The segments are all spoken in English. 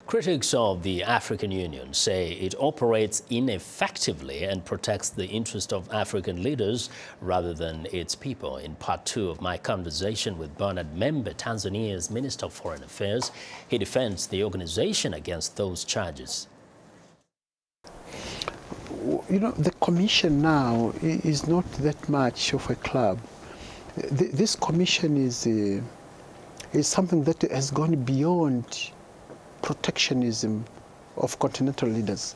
Critics of the African Union say it operates ineffectively and protects the interest of African leaders rather than its people. In part 2 of my conversation with Bernard Membe, Tanzania's Minister of Foreign Affairs, he defends the organization against those charges. You know, the commission now is not that much of a club. This commission is something that has gone beyond protectionism of continental leaders.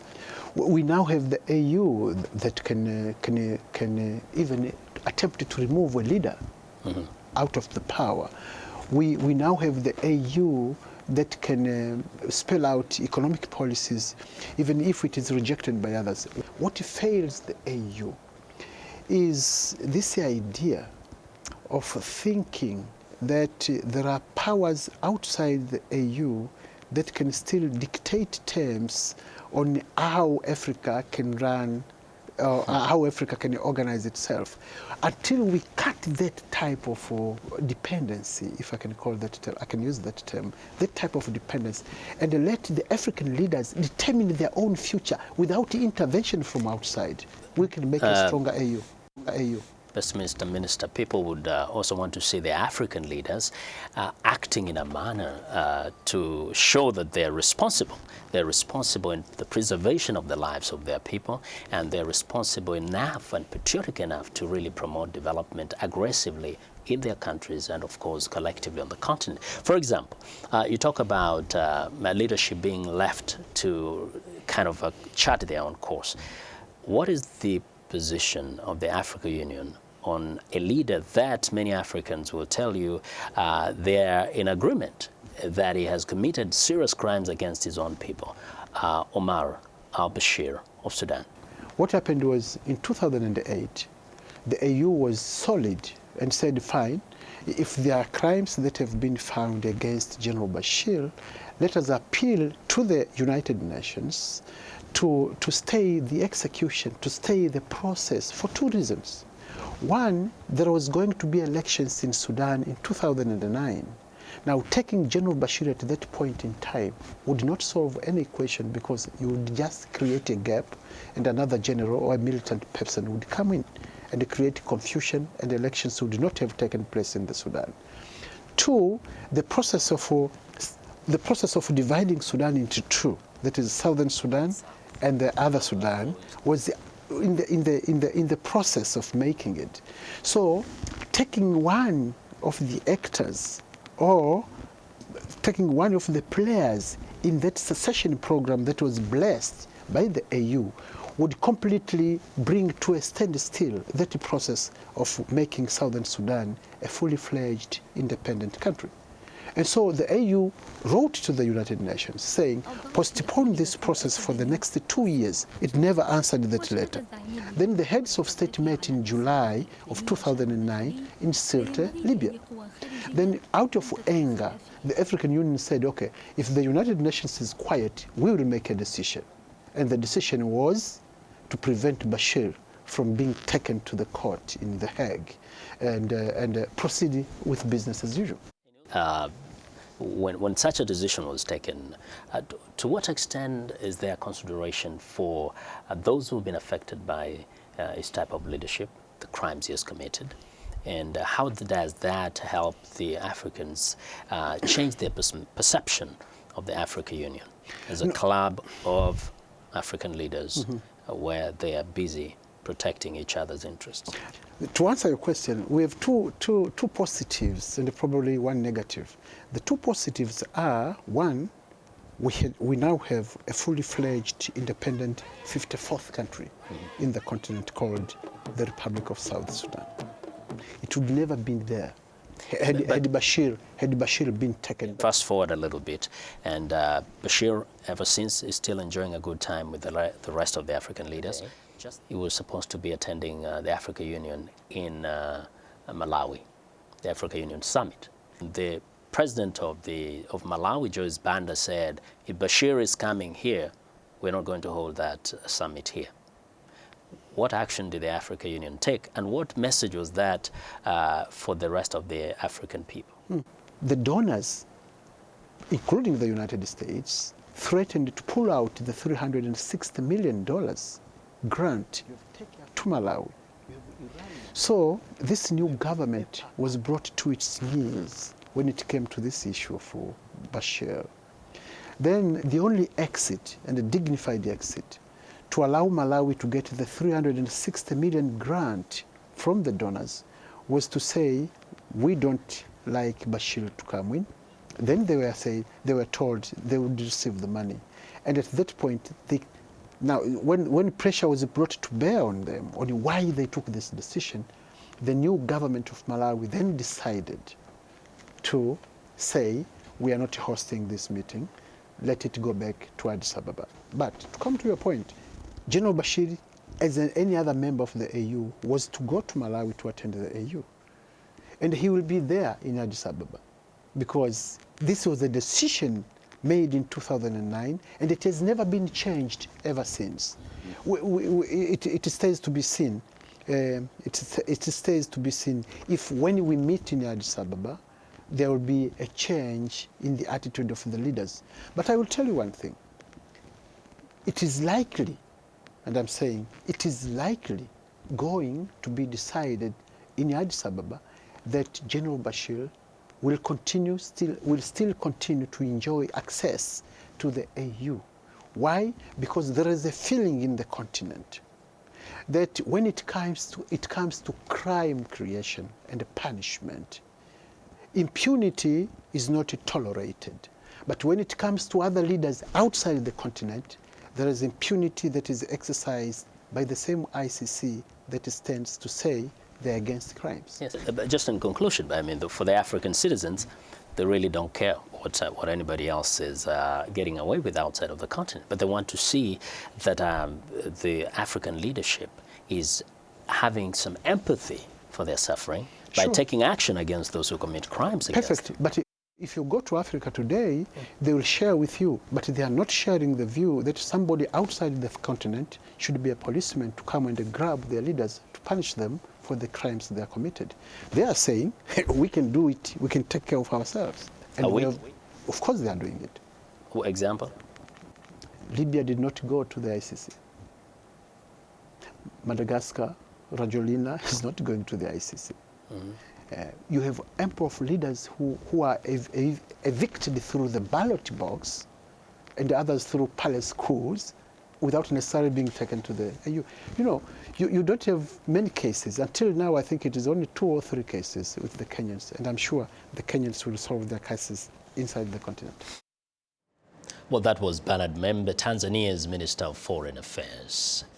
We now have the AU that can even attempt to remove a leader out of the power. We now have the AU that can spell out economic policies, even if it is rejected by others. What fails the AU is this idea of thinking that there are powers outside the AU that can still dictate terms on how Africa can run, how Africa can organize itself. Until we cut that type of dependency, if I can call that term, I can use that term, that type of dependence, and let the African leaders determine their own future without intervention from outside, we can make a stronger AU. Mr. Minister, people would also want to see the African leaders acting in a manner to show that they're responsible. They're responsible in the preservation of the lives of their people, and they're responsible enough and patriotic enough to really promote development aggressively in their countries and, of course, collectively on the continent. For example, you talk about leadership being left to kind of chart their own course. What is the position of the African Union on a leader that many Africans will tell you they're in agreement that he has committed serious crimes against his own people? Omar al-Bashir of Sudan. What happened was in 2008, the AU was solid and said, fine, if there are crimes that have been found against General Bashir, let us appeal to the United Nations to stay the execution, to stay the process for two reasons. One, there was going to be elections in Sudan in 2009. Now, taking General Bashir at that point in time would not solve any equation, because you would just create a gap and another general or a militant person would come in and create confusion, and elections would not have taken place in the Sudan. Two, the process of dividing Sudan into two, that is Southern Sudan and the other Sudan, was in the process of making it. So taking one of the actors or taking one of the players in that secession program that was blessed by the AU would completely bring to a standstill that process of making Southern Sudan a fully fledged independent country. And so the AU wrote to the United Nations saying, postpone this process for the next 2 years. It never answered that letter. Then the heads of state met in July of 2009 in Sirte, Libya. Then out of anger, the African Union said, okay, if the United Nations is quiet, we will make a decision. And the decision was to prevent Bashir from being taken to the court in The Hague and proceed with business as usual. When such a decision was taken, to what extent is there consideration for those who have been affected by his type of leadership, the crimes he has committed, and how does that help the Africans change their perception of the African Union as a club of African leaders where they are busy protecting each other's interests? To answer your question, we have two positives and probably one negative. The two positives are, one, we now have a fully fledged independent 54th country in the continent called the Republic of South Sudan. It would never been there had Bashir been taken. Fast forward a little bit, and Bashir ever since is still enjoying a good time with the rest of the African leaders. He was supposed to be attending the African Union in Malawi, the African Union Summit. The president of Malawi, Joyce Banda, said, if Bashir is coming here, we're not going to hold that summit here. What action did the African Union take, and what message was that for the rest of the African people? The donors, including the United States, threatened to pull out the $360 million grant to Malawi. So this new government was brought to its knees when it came to this issue for Bashir. Then the only exit, and a dignified exit, to allow Malawi to get the $360 million grant from the donors was to say, we don't like Bashir to come in. Then they were told they would receive the money. And at that point, now when pressure was brought to bear on them, on why they took this decision, the new government of Malawi then decided to say, we are not hosting this meeting, let it go back to Addis Ababa. But to come to your point, General Bashir, as any other member of the AU, was to go to Malawi to attend the AU. And he will be there in Addis Ababa because this was a decision made in 2009 and it has never been changed ever since. It stays to be seen. It stays to be seen if when we meet in Addis Ababa, there will be a change in the attitude of the leaders. But I will tell you one thing. It is likely, and I'm saying, it is likely going to be decided in Addis Ababa that General Bashir will still continue to enjoy access to the AU. Why? Because there is a feeling in the continent that when it comes to crime creation and punishment, impunity is not tolerated. But when it comes to other leaders outside the continent, there is impunity that is exercised by the same ICC that stands to say they're against crimes. Yes, but just in conclusion, I mean, for the African citizens, they really don't care what anybody else is getting away with outside of the continent. But they want to see that the African leadership is having some empathy for their suffering by taking action against those who commit crimes against them. Perfect. But if you go to Africa today, they will share with you, but they are not sharing the view that somebody outside the continent should be a policeman to come and grab their leaders to punish them for the crimes they are committed. They are saying, we can do it, we can take care of ourselves. And of course they are doing it. For example? Libya did not go to the ICC. Madagascar, Rajolina is not going to the ICC. You have ample of leaders who are evicted through the ballot box and others through palace coups without necessarily being taken to the AU. You know, you don't have many cases. Until now, I think it is only 2 or 3 cases with the Kenyans, and I'm sure the Kenyans will solve their cases inside the continent. Well, that was Bernard Membe, Tanzania's Minister of Foreign Affairs.